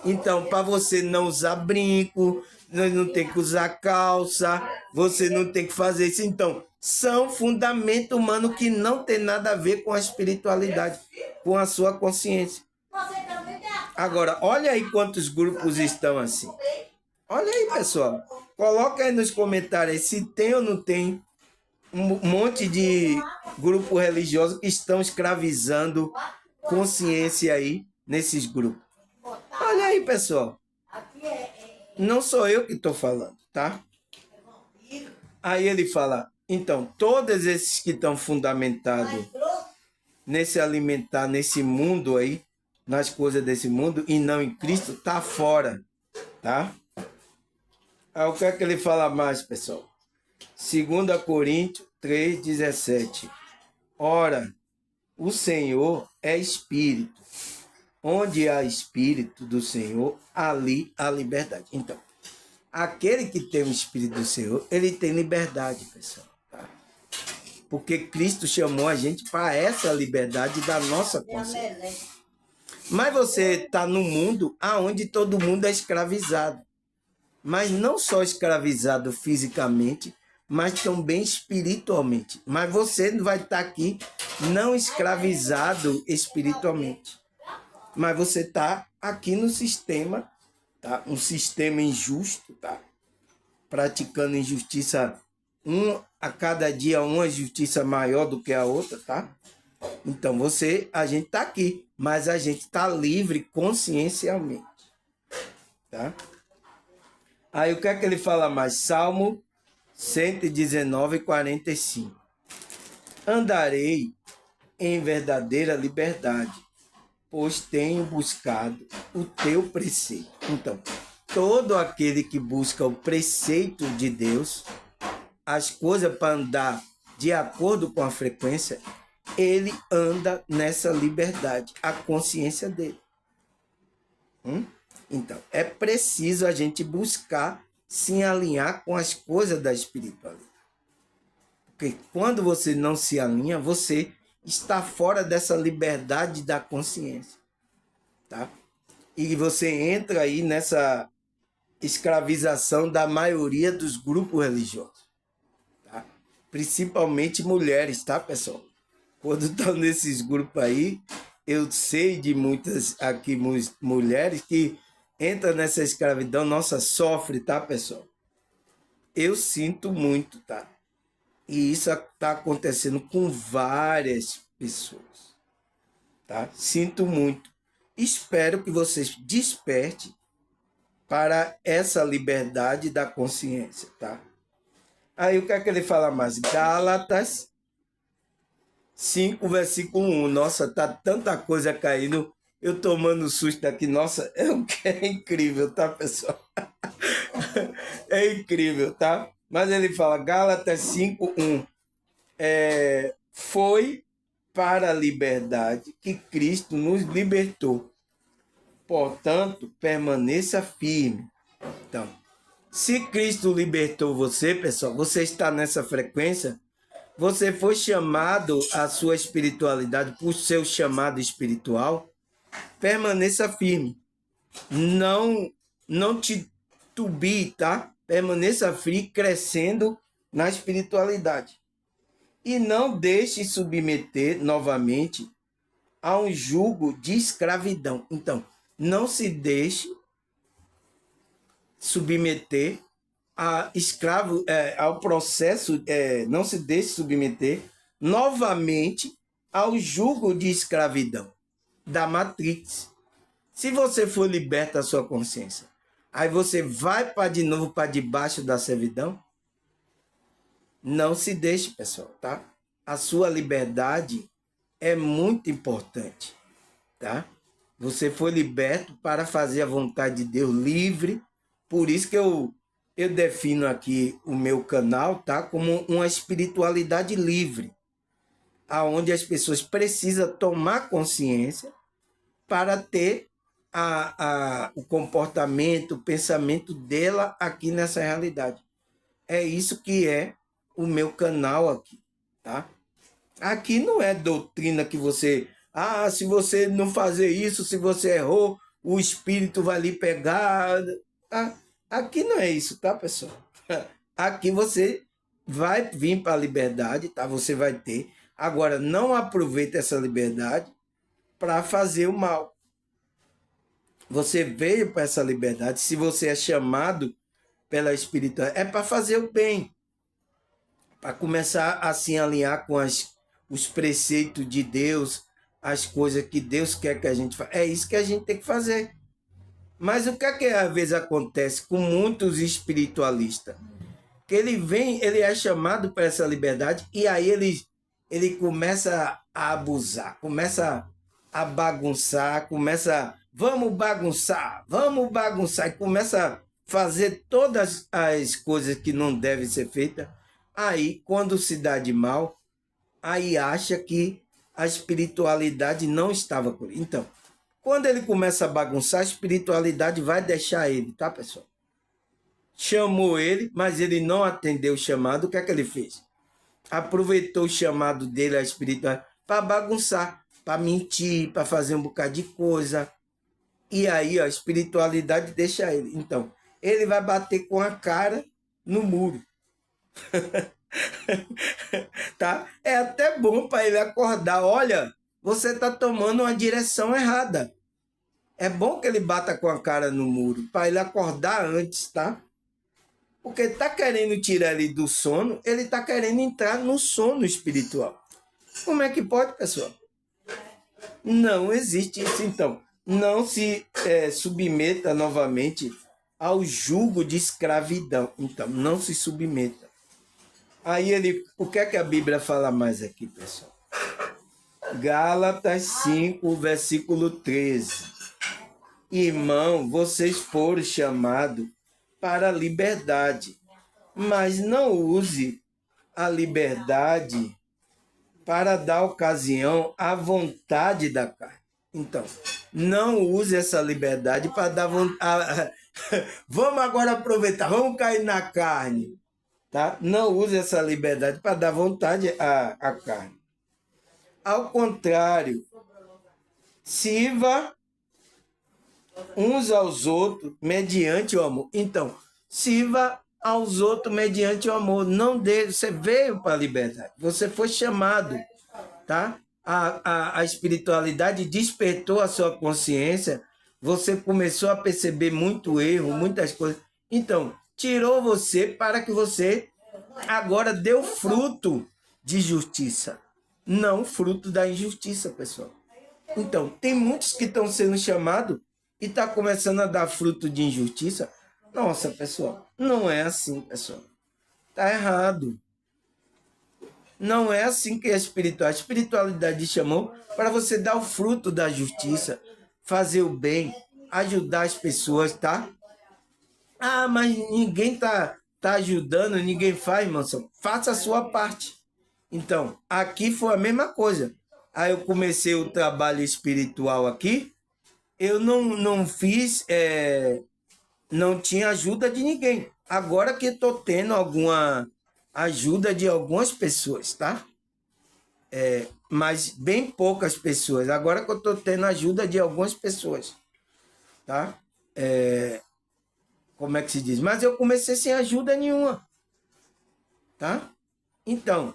Então, para você não usar brinco, não tem que usar calça, você não tem que fazer isso. Então, são fundamentos humanos que não tem nada a ver com a espiritualidade, com a sua consciência. Agora, olha aí quantos grupos estão assim. Olha aí, pessoal. Coloca aí nos comentários se tem ou não tem um monte de grupos religiosos que estão escravizando consciência aí nesses grupos. Olha aí, pessoal. Não sou eu que estou falando, tá? Aí ele fala, então, todos esses que estão fundamentados nesse alimentar, nesse mundo aí, nas coisas desse mundo e não em Cristo, tá fora, tá? Aí o que é que ele fala mais, pessoal? 2 Coríntios 3,17. Ora, o Senhor é Espírito. Onde há Espírito do Senhor, ali há liberdade. Então, aquele que tem o Espírito do Senhor, ele tem liberdade, pessoal. Tá? Porque Cristo chamou a gente para essa liberdade da nossa consciência. Mas você está num mundo onde todo mundo é escravizado. Mas não só escravizado fisicamente, mas também espiritualmente. Mas você vai estar aqui não escravizado espiritualmente. Mas você está aqui no sistema, tá? Um sistema injusto, tá? Praticando injustiça, a cada dia uma justiça maior do que a outra, tá? Então a gente está aqui, mas a gente está livre consciencialmente, tá? Aí o que é que ele fala mais? Salmo 119, 45. Andarei em verdadeira liberdade, pois tenho buscado o teu preceito. Então, todo aquele que busca o preceito de Deus, as coisas para andar de acordo com a frequência, ele anda nessa liberdade, a consciência dele. Então, é preciso a gente buscar se alinhar com as coisas da espiritualidade. Porque quando você não se alinha, você está fora dessa liberdade da consciência, tá? E você entra aí nessa escravização da maioria dos grupos religiosos, tá? Principalmente mulheres, tá, pessoal? Quando estão nesses grupos aí, eu sei de muitas aqui mulheres que entram nessa escravidão, nossa, sofre, tá, pessoal? Eu sinto muito, tá? E isso está acontecendo com várias pessoas, tá? Sinto muito. Espero que vocês despertem para essa liberdade da consciência, tá? Aí o que é que ele fala mais? Gálatas 5, versículo 1. Nossa, tá tanta coisa caindo, eu tomando susto aqui. Nossa, é incrível, tá, pessoal? É incrível, tá? Mas ele fala, Gálatas 5, 1. Foi para a liberdade que Cristo nos libertou. Portanto, permaneça firme. Então, se Cristo libertou você, pessoal, você está nessa frequência, você foi chamado à sua espiritualidade por seu chamado espiritual, permaneça firme. não titubie, tá? Permaneça firme, crescendo na espiritualidade. E não deixe submeter novamente a um jugo de escravidão. Então, não se deixe submeter a escravo, ao processo, não se deixe submeter novamente ao jugo de escravidão da Matrix. Se você for liberto da sua consciência, aí você vai para de novo para debaixo da servidão? Não se deixe, pessoal, tá? A sua liberdade é muito importante, tá? Você foi liberto para fazer a vontade de Deus livre. Por isso que eu defino aqui o meu canal, tá? Como uma espiritualidade livre, aonde as pessoas precisam tomar consciência para ter o comportamento, o pensamento dela aqui nessa realidade. É isso que é o meu canal aqui, tá? Aqui não é doutrina que você... se você não fazer isso, se você errou, o espírito vai lhe pegar. Aqui não é isso, tá, pessoal? Aqui você vai vir para a liberdade, tá? Você vai ter. Agora, não aproveite essa liberdade para fazer o mal. Você veio para essa liberdade, se você é chamado pela espiritualidade, é para fazer o bem, para começar a se alinhar com os preceitos de Deus, as coisas que Deus quer que a gente faça. É isso que a gente tem que fazer. Mas o que é que às vezes acontece com muitos espiritualistas? Que ele é chamado para essa liberdade e aí ele começa a abusar, começa a bagunçar, vamos bagunçar, e começa a fazer todas as coisas que não devem ser feitas. Aí, quando se dá de mal, aí acha que a espiritualidade não estava por ele. Então, quando ele começa a bagunçar, a espiritualidade vai deixar ele, tá, pessoal? Chamou ele, mas ele não atendeu o chamado. O que é que ele fez? Aproveitou o chamado dele, a espiritualidade, para bagunçar, para mentir, para fazer um bocado de coisa. E aí a espiritualidade deixa ele. Então, ele vai bater com a cara no muro. Tá? É até bom para ele acordar. Olha, você está tomando uma direção errada. É bom que ele bata com a cara no muro, para ele acordar antes, tá? Porque ele está querendo tirar ele do sono, ele está querendo entrar no sono espiritual. Como é que pode, pessoal? Não existe isso, então. Não se submeta novamente ao jugo de escravidão. Então, não se submeta. Aí o que é que a Bíblia fala mais aqui, pessoal? Gálatas 5, versículo 13. Irmão, vocês foram chamados para a liberdade, mas não use a liberdade para dar ocasião à vontade da carne. Então, não use essa liberdade para dar vontade. Vamos agora aproveitar, vamos cair na carne. Tá? Não use essa liberdade para dar vontade à carne. Ao contrário, sirva uns aos outros mediante o amor. Então, sirva aos outros mediante o amor. Não dê, você veio para a liberdade. Você foi chamado, tá? A espiritualidade despertou a sua consciência. Você começou a perceber muito erro, muitas coisas. Então, tirou você para que você agora dê o fruto de justiça. Não fruto da injustiça, pessoal. Então, tem muitos que estão sendo chamados e está começando a dar fruto de injustiça. Nossa, pessoal, não é assim, pessoal. Está errado. Não é assim que a espiritualidade chamou para você dar o fruto da justiça, fazer o bem, ajudar as pessoas, tá? Mas ninguém tá ajudando, ninguém faz, irmão. Faça a sua parte. Então, aqui foi a mesma coisa. Aí eu comecei o trabalho espiritual aqui, eu não fiz, não tinha ajuda de ninguém. Agora que estou tendo alguma ajuda de algumas pessoas, tá? Mas bem poucas pessoas. Agora que eu estou tendo ajuda de algumas pessoas, tá? como é que se diz? Mas eu comecei sem ajuda nenhuma, tá? Então,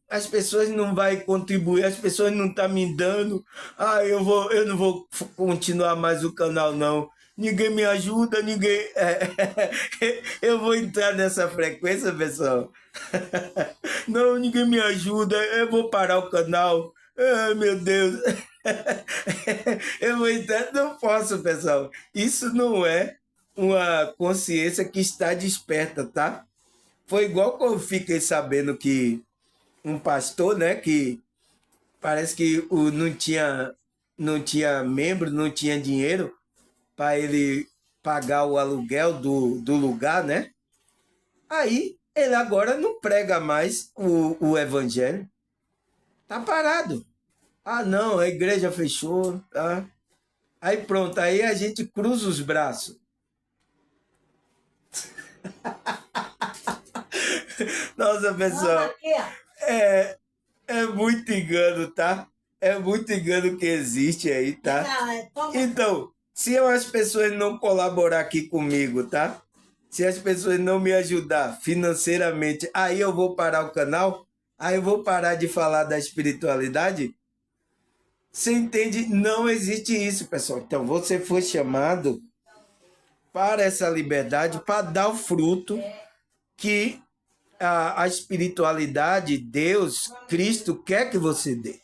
as pessoas não vão contribuir, as pessoas não estão me dando, eu não vou continuar mais o canal, não. Ninguém me ajuda, ninguém. Eu vou entrar nessa frequência, pessoal. Não, ninguém me ajuda, eu vou parar o canal. Ai, meu Deus. Eu vou entrar, não posso, pessoal. Isso não é uma consciência que está desperta, tá? Foi igual quando eu fiquei sabendo que um pastor, né, que parece que não tinha membro, não tinha dinheiro para ele pagar o aluguel do lugar, né? Aí ele agora não prega mais o evangelho. Tá parado. Ah, não, a igreja fechou, tá? Aí pronto, aí a gente cruza os braços. Nossa, pessoal, é, é muito engano, tá? É muito engano que existe aí, tá? Então, se as pessoas não colaborar aqui comigo, tá? Se as pessoas não me ajudar financeiramente, aí eu vou parar o canal? Aí eu vou parar de falar da espiritualidade? Você entende? Não existe isso, pessoal. Então, você foi chamado para essa liberdade, para dar o fruto que a espiritualidade, Deus, Cristo quer que você dê.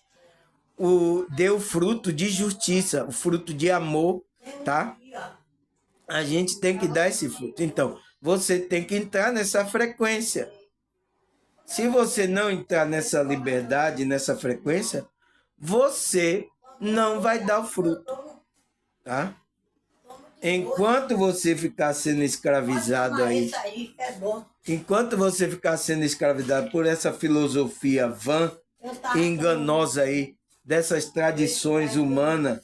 Dê o fruto de justiça, o fruto de amor, tá? A gente tem que dar esse fruto. Então, você tem que entrar nessa frequência. Se você não entrar nessa liberdade, nessa frequência, você não vai dar o fruto, tá? Enquanto você ficar sendo escravizado aí, enquanto você ficar sendo escravizado por essa filosofia vã, enganosa aí, dessas tradições humanas,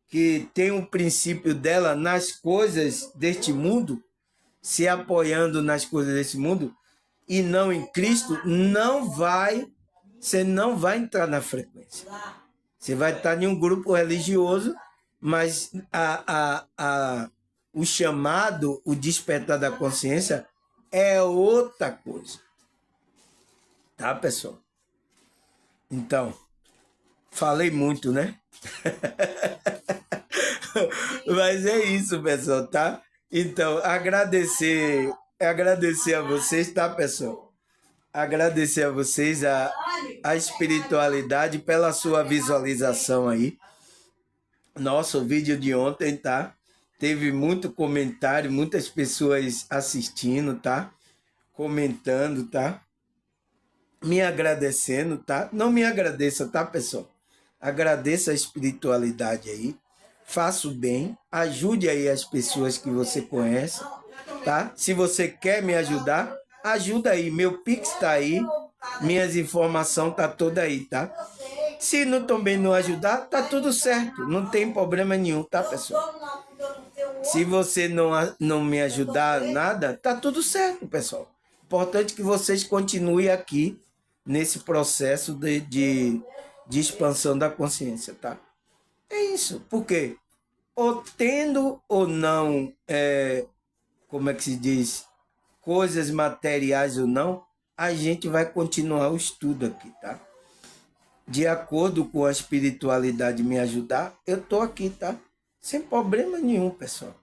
que tem um princípio dela nas coisas deste mundo, se apoiando nas coisas desse mundo, e não em Cristo, você não vai entrar na frequência. Você vai estar em um grupo religioso, mas o chamado, o despertar da consciência é outra coisa. Tá, pessoal? Então, falei muito, né? Mas é isso, pessoal, tá? Então, agradecer a vocês, tá, pessoal? Agradecer a vocês a espiritualidade pela sua visualização aí. Nosso vídeo de ontem, tá? Teve muito comentário, muitas pessoas assistindo, tá? Comentando, tá? Me agradecendo, tá? Não me agradeça, tá, pessoal? Agradeça a espiritualidade aí. Faça o bem, ajude aí as pessoas que você conhece, tá? Se você quer me ajudar, ajuda aí. Meu Pix tá aí, minhas informações tá toda aí, tá? Se não, também não ajudar, tá tudo certo. Não tem problema nenhum, tá, pessoal? Se você não me ajudar nada, tá tudo certo, pessoal. Importante que vocês continuem aqui nesse processo de expansão da consciência, tá? É isso. Por quê? Ou tendo ou não, como é que se diz, coisas materiais ou não, a gente vai continuar o estudo aqui, tá? De acordo com a espiritualidade me ajudar, eu tô aqui, tá? Sem problema nenhum, pessoal.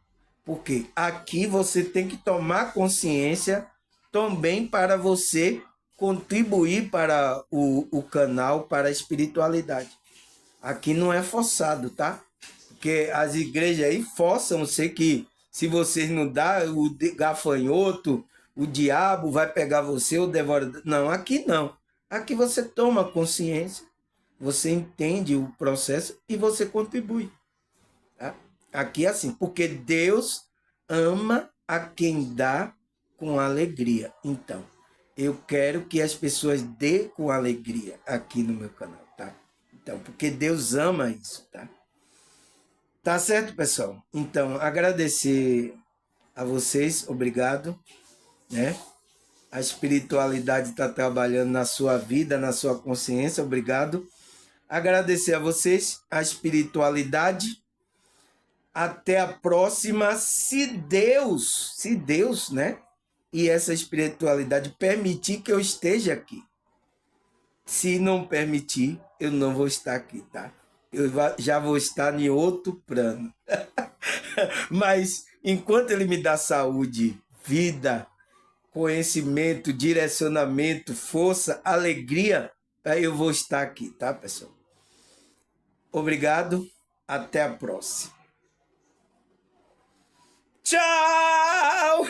Porque aqui você tem que tomar consciência também para você contribuir para o canal, para a espiritualidade. Aqui não é forçado, tá? Porque as igrejas aí forçam você que se vocês não dá, o gafanhoto, o diabo vai pegar você ou devora. Não, aqui não. Aqui você toma consciência, você entende o processo e você contribui. Tá? Aqui é assim, porque Deus ama a quem dá com alegria. Então, eu quero que as pessoas dê com alegria aqui no meu canal, tá? Então, porque Deus ama isso, tá? Tá certo, pessoal? Então, agradecer a vocês, obrigado, né? A espiritualidade está trabalhando na sua vida, na sua consciência, obrigado. Agradecer a vocês, a espiritualidade, Até a próxima, se Deus, né? E essa espiritualidade permitir que eu esteja aqui. Se não permitir, eu não vou estar aqui, tá? Eu já vou estar em outro plano. Mas enquanto ele me dá saúde, vida, conhecimento, direcionamento, força, alegria, aí eu vou estar aqui, tá, pessoal? Obrigado, até a próxima. Tchau!